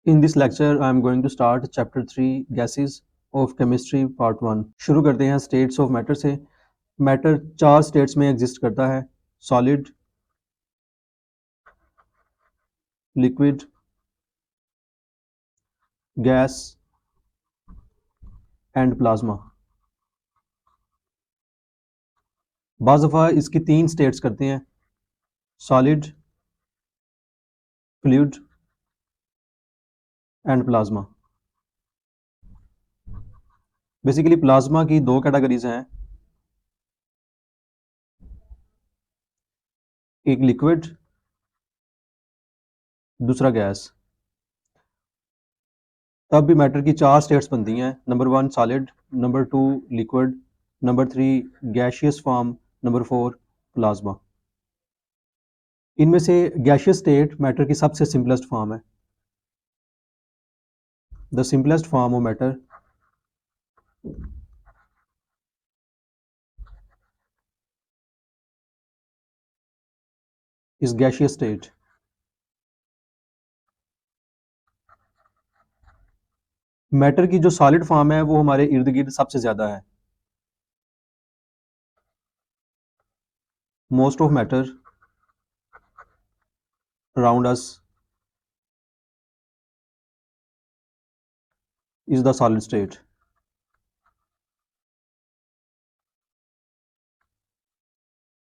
In this lecture, I am going to start chapter 3 gases of chemistry part 1। शुरू करते हैं states of matter से। Matter 4 states में exist करता है: solid, liquid, gas and plasma. बाज़ दफ़ा इसकी 3 स्टेट्स करते हैं: solid, fluid and plasma. Basically plasma की 2 कैटेगरीज हैं, एक लिक्विड, दूसरा गैस। तब भी मैटर की 4 स्टेट्स बनती हैं: number 1 solid, number 2 liquid, number 3 gaseous form, number 4 plasma. इनमें से गैशियस स्टेट मैटर की सबसे सिंपलेस्ट फॉर्म है। The simplest form of matter is gaseous state. Matter की जो सॉलिड फॉर्म है वो हमारे इर्द गिर्द सबसे ज़्यादा है। Most of matter around us is the solid state.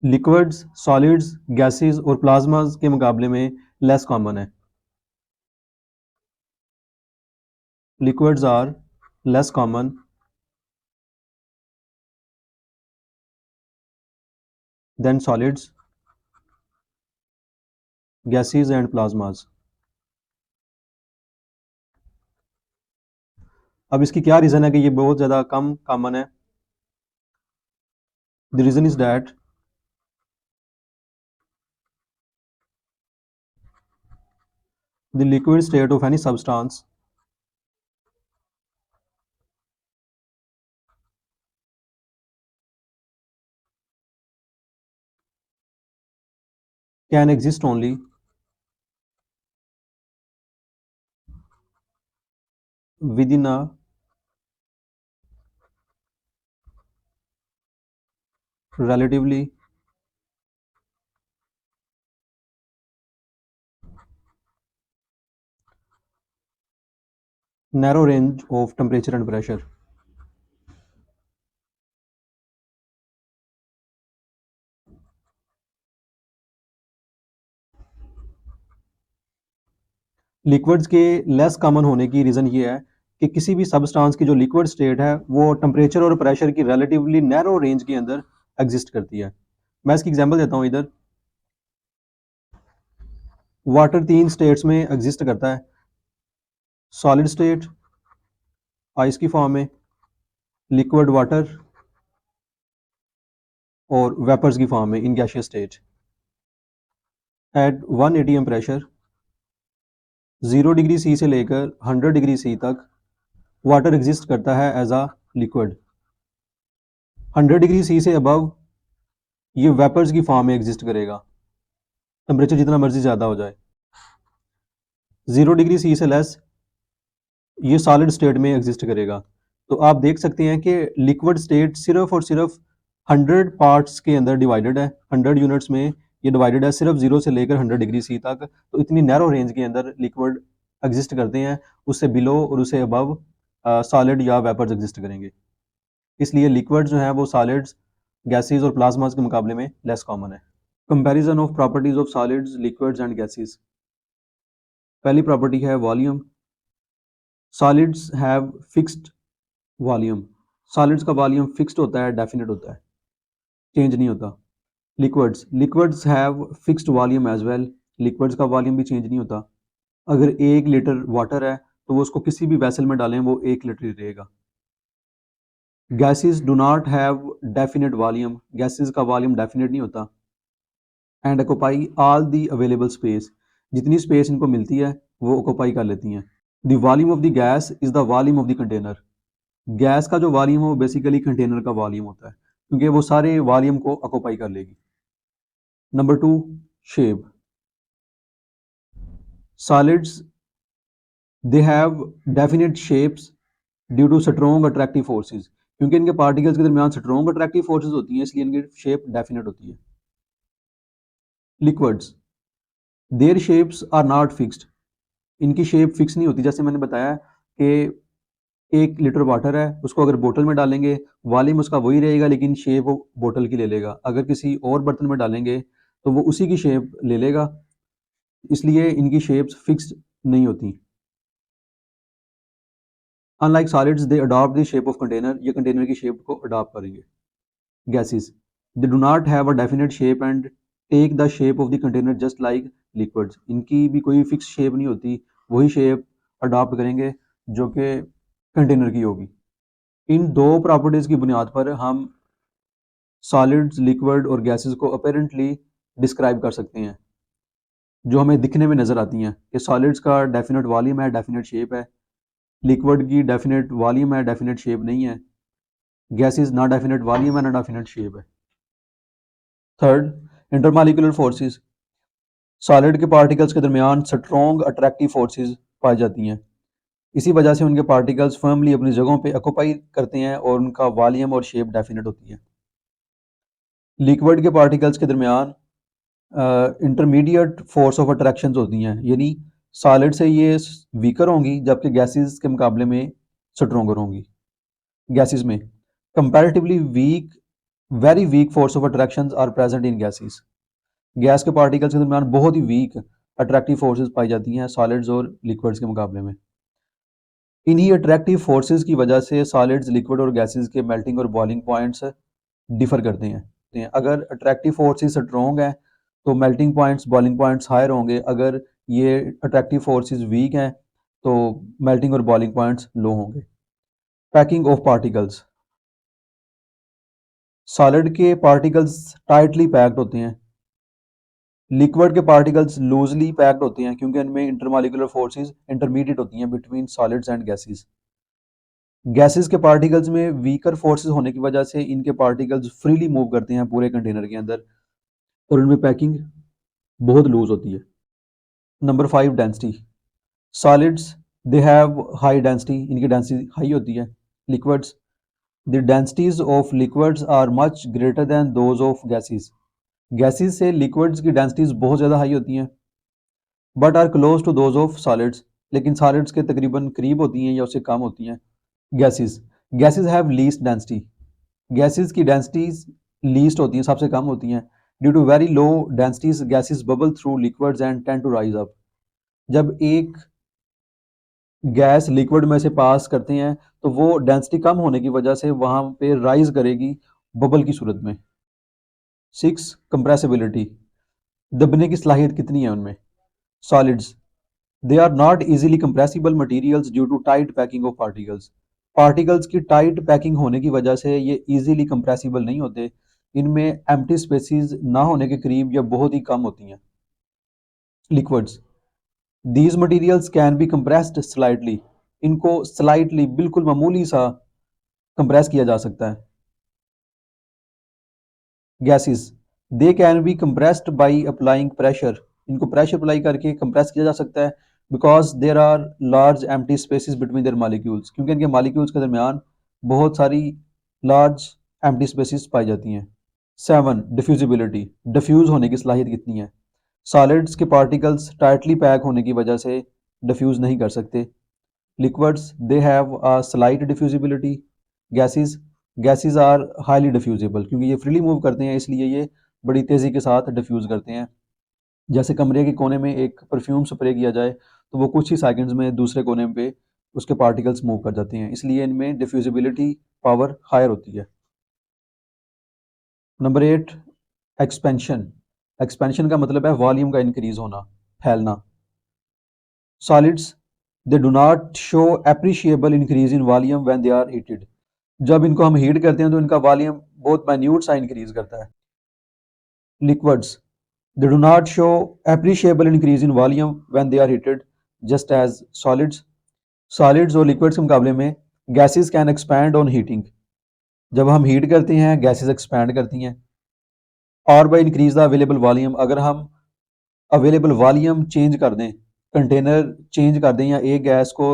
Liquids, solids, gases और प्लाज्मास के मुकाबले में लेस कॉमन है। Liquids are less common than solids, gases and plasmas. अब इसकी क्या रीज़न है कि ये बहुत ज़्यादा कम कॉमन है? The reason is that the liquid state of any substance can exist only within a relatively narrow range of temperature and pressure। Liquids के लेस कॉमन होने की रीज़न ये है कि किसी भी सब्सटेंस की जो लिक्विड स्टेट है वो टेम्परेचर और प्रेशर की रिलेटिवली नैरो रेंज के अंदर एग्जिस्ट करती है। मैं इसकी एग्जांपल देता हूँ। इधर वाटर 3 स्टेट्स में एग्जिस्ट करता है: सॉलिड स्टेट आइस की फॉर्म में, लिक्विड वाटर और वेपर्स की फॉर्म में in gaseous state. At 1 atm pressure 0 degree C से लेकर 100 डिग्री सी तक वाटर एग्जिस्ट करता है as a liquid. 100 degree C से अबव ये वेपर्स की फॉर्म में एग्जिस्ट करेगा, टेम्परेचर जितना मर्जी ज़्यादा हो जाए। 0 डिग्री सी से लेस ये सॉलिड स्टेट में एग्जिस्ट करेगा। तो आप देख सकते हैं कि लिक्विड स्टेट सिर्फ और सिर्फ 100 पार्ट्स के अंदर डिवाइडेड है, 100 यूनिट्स में ये डिवाइडेड है, सिर्फ 0 से लेकर 100 डिग्री सी तक। तो इतनी नैरो रेंज के अंदर लिक्विड एग्जिस्ट करते हैं, उससे बिलो और उससे अबव सॉलिड या वेपर्स एग्जिस्ट करेंगे। इसलिए लिक्विड जो है वो सॉलिड्स, गैसेस और प्लाज्मास के मुकाबले में लेस कॉमन है। Comparison of properties of solids, liquids and gases. पहली प्रॉपर्टी है volume. Solids have fixed volume. Solids का वॉल्यूम फिक्स्ड होता है, डेफिनेट होता है, चेंज नहीं होता। Liquids have fixed volume as well. Liquids का वॉल्यूम भी चेंज नहीं होता। अगर 1 लीटर वाटर है तो वो उसको किसी भी वैसल में डालें वो 1 लीटर ही रहेगा। Gases do not have definite volume. Gases का वॉल्यूम डेफिनेट नहीं होता। And occupy all the available space. जितनी स्पेस इनको मिलती है वो ऑक्यूपाई कर लेती हैं। The volume of the gas is the volume of the container. Gas का जो वॉल्यूम है वो बेसिकली कंटेनर का वॉल्यूम होता है, क्योंकि वो सारे वॉल्यूम को ऑक्यूपाई कर लेगी। Number 2 shape. Solids they have definite shapes due to strong attractive forces, क्योंकि इनके पार्टिकल्स के दरमियान स्ट्रॉन्ग अट्रैक्टिव फोर्सेस होती हैं, इसलिए इनकी शेप डेफिनेट होती है। Liquids, their shapes are not fixed, इनकी शेप फिक्स नहीं होती। जैसे मैंने बताया कि 1 लीटर वाटर है, उसको अगर बोतल में डालेंगे वॉल्यूम उसका वही रहेगा, लेकिन शेप वो बोतल की ले लेगा। अगर किसी और बर्तन में डालेंगे तो वो उसी की शेप ले लेगा, इसलिए इनकी शेप्स फिक्स्ड नहीं होती। Unlike solids they adopt the shape of container, ये कंटेनर की शेप को अडॉप्ट करेंगे। Gases, they do not have a definite shape and take the shape of the container just like liquids, इनकी भी कोई fix shape नहीं होती, वही शेप अडॉप्ट करेंगे जो कि कंटेनर की होगी। इन दो प्रॉपर्टीज़ की बुनियाद पर हम सॉलिड्स, लिक्विड और गैसेस को अपेरेंटली डिस्क्राइब कर सकते हैं, जो हमें दिखने में नज़र आती हैं कि सॉलिड्स का डेफिनेट वॉल्यूम है, डेफिनेट शेप है, लिक्विड की डेफिनेट वॉल्यूम है, डेफिनेट शेप नहीं है, गैसेस ना डेफिनेट वॉल्यूम है ना डेफिनेट शेप है। थर्ड, इंटरमॉलिक्यूलर फोर्सेस, सॉलिड के पार्टिकल्स के दरमियान स्ट्रॉन्ग अट्रैक्टिव फोर्सेस पाई जाती हैं, इसी वजह से उनके पार्टिकल्स फर्मली अपनी जगहों पे ऑक्यूपाई करते हैं और उनका वॉल्यूम और शेप डेफिनेट होती है। लिक्विड के पार्टिकल्स के दरमियान इंटरमीडिएट फोर्स ऑफ अट्रैक्शन होती हैं, यानी सॉलिड से ये वीकर होंगी जबकि गैसेस के मुकाबले में स्ट्रोंगर होंगी। गैसेस में comparatively weak, very weak force of attractions are present in gases, gas के पार्टिकल्स के दरमियान बहुत ही वीक अट्रैक्टिव फोर्सेस पाई जाती हैं सॉलिड्स और लिक्विड्स के मुकाबले में। इन्हीं अट्रैक्टिव फोर्सेस की वजह से सॉलिड्स, लिक्विड और गैसेस के मेल्टिंग और बॉइलिंग पॉइंट्स डिफर करते हैं। अगर अट्रैक्टिव फोर्सेस स्ट्रॉन्ग है तो melting points, boiling points higher होंगे, अगर ये अट्रैक्टिव फोर्सेस वीक हैं तो मेल्टिंग और बॉइलिंग पॉइंट्स लो होंगे। पैकिंग ऑफ पार्टिकल्स, सॉलिड के पार्टिकल्स टाइटली पैक्ड होते हैं, लिक्विड के पार्टिकल्स लूजली पैक्ड होते हैं क्योंकि इनमें इंटरमॉलिक्यूलर फोर्सेस इंटरमीडिएट होती हैं between solids and gases. Gases के पार्टिकल्स में वीकर फोर्सेस होने की वजह से इनके पार्टिकल्स फ्रीली मूव करते हैं पूरे कंटेनर के अंदर और उनमें पैकिंग बहुत लूज होती है। Number 5, density, solids they have high density, इनकी डेंसिटी हाई होती है। Liquids, the densities of liquids are much greater than those of gases, gases से लिक्विड्स की डेंसिटीज बहुत ज़्यादा हाई होती हैं, but are close to those of solids, लेकिन सॉलिड्स के तकरीबन करीब होती हैं या उससे कम होती हैं। Gases, gases have least density, gases की डेंसिटीज लीस्ट होती हैं, सबसे कम होती हैं। Due to very low densities gases bubble through liquids and tend to rise up, जब एक गैस लिक्विड में से पास करते हैं तो वो डेंसिटी कम होने की वजह से वहाँ पे राइज करेगी बबल की सूरत में। 6, कंप्रेसिबिलिटी, दबने की सलाहियत कितनी है उनमें। Solids, they are not easily compressible materials due to tight packing of particles, particles की टाइट पैकिंग होने की वजह से ये इजीली कंप्रेसिबल नहीं होते, इनमें एम्प्टी स्पेसिस ना होने के करीब या बहुत ही कम होती हैं। Liquids, these materials can be compressed slightly, इनको स्लाइटली बिल्कुल मामूली सा कंप्रेस किया जा सकता है। Gases, they can be compressed by applying pressure, इनको प्रेशर अप्लाई करके कंप्रेस किया जा सकता है because there are large empty spaces between their molecules, क्योंकि इनके मॉलिक्यूल्स के दरमियान बहुत सारी लार्ज एम्प्टी स्पेसिस पाई जाती हैं। 7, डिफ्यूजिबिलिटी, डिफ्यूज होने की सलाहियत कितनी है। सॉलिड्स के पार्टिकल्स टाइटली पैक होने की वजह से डिफ्यूज नहीं कर सकते। Liquids, they have a slight diffusibility. Gases, gases are highly diffusible, क्योंकि ये फ्रीली मूव करते हैं इसलिए ये बड़ी तेज़ी के साथ डिफ्यूज़ करते हैं। जैसे कमरे के कोने में एक परफ्यूम स्प्रे किया जाए तो वो कुछ ही सेकंड्स में दूसरे कोने पे उसके पार्टिकल्स मूव कर जाते हैं, इसलिए इनमें डिफ्यूजिबिलिटी पावर हायर होती है। नंबर 8, एक्सपेंशन, एक्सपेंशन का मतलब है वॉल्यूम का इंक्रीज होना, फैलना। Solids, they do not show appreciable increase in volume when they are heated, जब इनको हम हीट करते हैं तो इनका वॉल्यूम बहुत माइन्यूट सा इंक्रीज करता है। Liquids, they do not show appreciable increase in volume when they are heated just as solids, solids और लिक्विड्स के मुकाबले में gases can expand on heating, जब हम हीट करते हैं गैसेस एक्सपैंड करती हैं। और by increase the available volume, अगर हम अवेलेबल वॉल्यूम चेंज कर दें कंटेनर चेंज कर दें या एक गैस को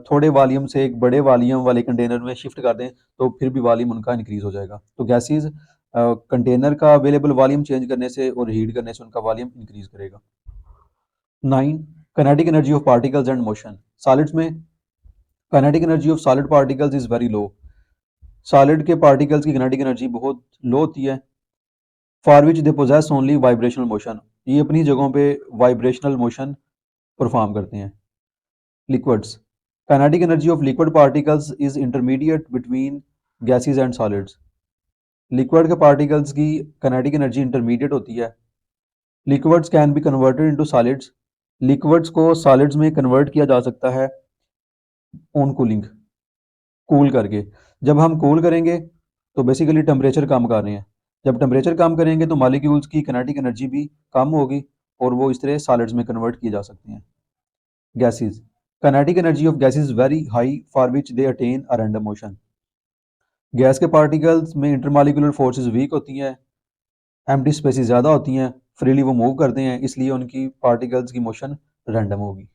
थोड़े वॉल्यूम से एक बड़े वॉल्यूम वाले कंटेनर में शिफ्ट कर दें तो फिर भी वॉल्यूम उनका इंक्रीज हो जाएगा। तो गैसेस कंटेनर का अवेलेबल वॉल्यूम चेंज करने से और हीट करने से उनका वॉल्यूम इंक्रीज करेगा। 9 kinetic energy of particles and motion. Solids में kinetic energy of solid particles is very low. Solid के पार्टिकल्स की काइनेटिक एनर्जी बहुत लो होती है। For which they possess only vibrational motion, ये अपनी जगहों पे वाइब्रेशनल मोशन परफॉर्म करते हैं। Liquids, kinetic energy of liquid particles is intermediate between gases and solids. Liquid के पार्टिकल्स की काइनेटिक एनर्जी इंटरमीडिएट होती है। Liquids can be converted into solids, liquids को सॉलिड्स में कन्वर्ट किया जा सकता है ऑन कूलिंग, कूल करके। जब हम कूल करेंगे तो बेसिकली टेम्परेचर कम कर रहे हैं। जब टेम्परेचर कम करेंगे तो मॉलिक्यूल्स की काइनेटिक एनर्जी भी कम होगी और वो इस तरह सॉलिड्स में कन्वर्ट किए जा सकते हैं। Gases, kinetic energy of gases very high for which they attain a random motion. Gas के पार्टिकल्स में इंटरमॉलिक्यूलर फोर्सेस वीक होती हैं, एम्प्टी स्पेसेस ज़्यादा होती हैं, फ्रीली वो मूव करते हैं, इसलिए उनकी पार्टिकल्स की मोशन रैंडम होगी।